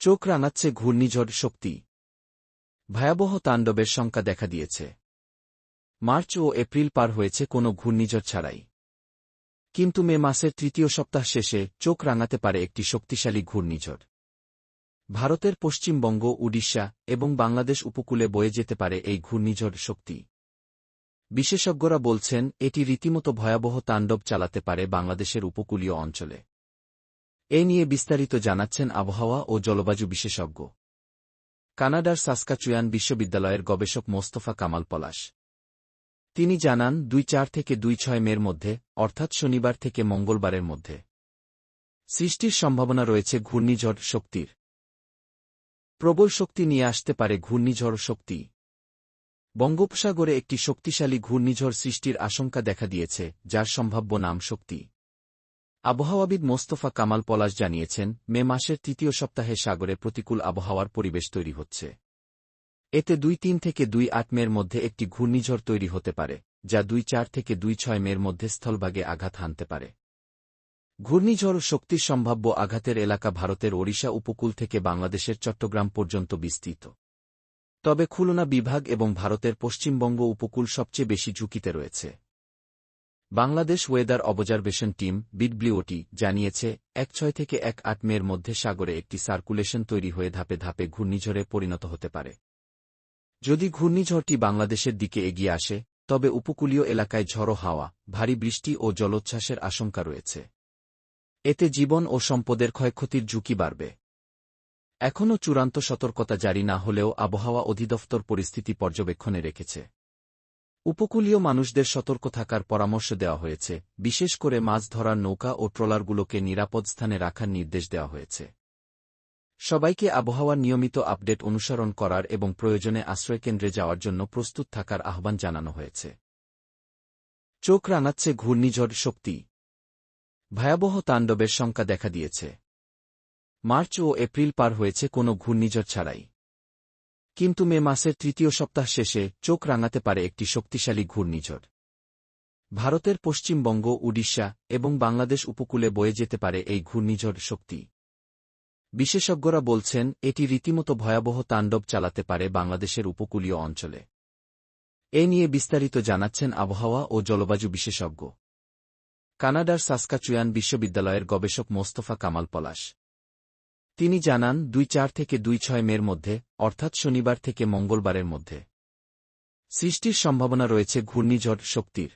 চোখ রাঙাচ্ছে ঘূর্ণিঝড় শক্তি। ভয়াবহ তাণ্ডবের শঙ্কা দেখা দিয়েছে। মার্চ ও এপ্রিল পার হয়েছে কোনো ঘূর্ণিঝড় ছাড়াই। কিন্তু মে মাসের তৃতীয় সপ্তাহ শেষে চোখ রাঙাতে পারে একটি শক্তিশালী ঘূর্ণিঝড়। ভারতের পশ্চিমবঙ্গ, উড়িষ্যা এবং বাংলাদেশ উপকূলে বয়ে যেতে পারে এই ঘূর্ণিঝড় শক্তি। বিশেষজ্ঞরা বলছেন এটি রীতিমতো ভয়াবহ তাণ্ডব চালাতে পারে বাংলাদেশের উপকূলীয় অঞ্চলে। এ নিয়ে বিস্তারিত জানাচ্ছেন আবহাওয়া ও জলবায়ু বিশেষজ্ঞ, কানাডার সাসকাচুয়ান বিশ্ববিদ্যালয়ের গবেষক মোস্তফা কামাল পলাশ। তিনি জানান ২-৪ থেকে ২-৬ মের মধ্যে, অর্থাৎ শনিবার থেকে মঙ্গলবারের মধ্যে সৃষ্টির সম্ভাবনা রয়েছে ঘূর্ণিঝড় শক্তির। প্রবল শক্তি নিয়ে আসতে পারে ঘূর্ণিঝড় শক্তি। বঙ্গোপসাগরে একটি শক্তিশালী ঘূর্ণিঝড় সৃষ্টির আশঙ্কা দেখা দিয়েছে, যার সম্ভাব্য নাম শক্তি। আবহাওয়াবিদ মোস্তফা কামাল পলাশ জানিয়েছেন, মে মাসের তৃতীয় সপ্তাহে সাগরে প্রতিকূল আবহাওয়ার পরিবেশ তৈরি হচ্ছে। এতে ২-৩ থেকে ২-৮ মের মধ্যে একটি ঘূর্ণিঝড় তৈরি হতে পারে, যা ২-৪ থেকে ২-৬ মের মধ্যে স্থলভাগে আঘাত হানতে পারে। ঘূর্ণিঝড় শক্তির সম্ভাব্য আঘাতের এলাকা ভারতের ওড়িশা উপকূল থেকে বাংলাদেশের চট্টগ্রাম পর্যন্ত বিস্তৃত। তবে খুলনা বিভাগ এবং ভারতের পশ্চিমবঙ্গ উপকূল সবচেয়ে বেশি ঝুঁকিতে রয়েছে। বাংলাদেশ ওয়েদার অবজারভেশন টিম বিডব্লিউটি জানিয়েছে, ১-৬ থেকে ১-৮ মের মধ্যে সাগরে একটি সার্কুলেশন তৈরি হয়ে ধাপে ধাপে ঘূর্ণিঝড়ে পরিণত হতে পারে। যদি ঘূর্ণিঝড়টি বাংলাদেশের দিকে এগিয়ে আসে, তবে উপকূলীয় এলাকায় ঝড়ো হাওয়া, ভারী বৃষ্টি ও জলোচ্ছ্বাসের আশঙ্কা রয়েছে। এতে জীবন ও সম্পদের ক্ষয়ক্ষতির ঝুঁকি বাড়বে। এখনও চূড়ান্ত সতর্কতা জারি না হলেও আবহাওয়া অধিদপ্তর পরিস্থিতি পর্যবেক্ষণে রেখেছে। উপকূলীয় মানুষদের সতর্ক থাকার পরামর্শ দেওয়া হয়েছে, বিশেষ করে মাছ ধরার নৌকা ও ট্রলারগুলোকে নিরাপদ স্থানে রাখার নির্দেশ দেওয়া হয়েছে। সবাইকে আবহাওয়ার নিয়মিত আপডেট অনুসরণ করার এবং প্রয়োজনে আশ্রয়কেন্দ্রে যাওয়ার জন্য প্রস্তুত থাকার আহ্বান জানানো হয়েছে। চোখ রাঙাচ্ছে ঘূর্ণিঝড় শক্তি। ভয়াবহ তাণ্ডবের শঙ্কা দেখা দিয়েছে। মার্চ ও এপ্রিল পার হয়েছে কোনো ঘূর্ণিঝড় ছাড়াই। কিন্তু মে মাসের তৃতীয় সপ্তাহ শেষে চোখ রাঙাতে পারে একটি শক্তিশালী ঘূর্ণিঝড়। ভারতের পশ্চিমবঙ্গ, উড়িষ্যা এবং বাংলাদেশ উপকূলে বয়ে যেতে পারে এই ঘূর্ণিঝড় শক্তি। বিশেষজ্ঞরা বলছেন এটি রীতিমতো ভয়াবহ তাণ্ডব চালাতে পারে বাংলাদেশের উপকূলীয় অঞ্চলে। এ নিয়ে বিস্তারিত জানাচ্ছেন আবহাওয়া ও জলবায়ু বিশেষজ্ঞ, কানাডার সাসকাচুয়ান বিশ্ববিদ্যালয়ের গবেষক মোস্তফা কামাল পলাশ। তিনি জানান ২-৪ থেকে ২-৬ মের মধ্যে, অর্থাৎ শনিবার থেকে মঙ্গলবারের মধ্যে সৃষ্টির সম্ভাবনা রয়েছে ঘূর্ণিঝড় শক্তির।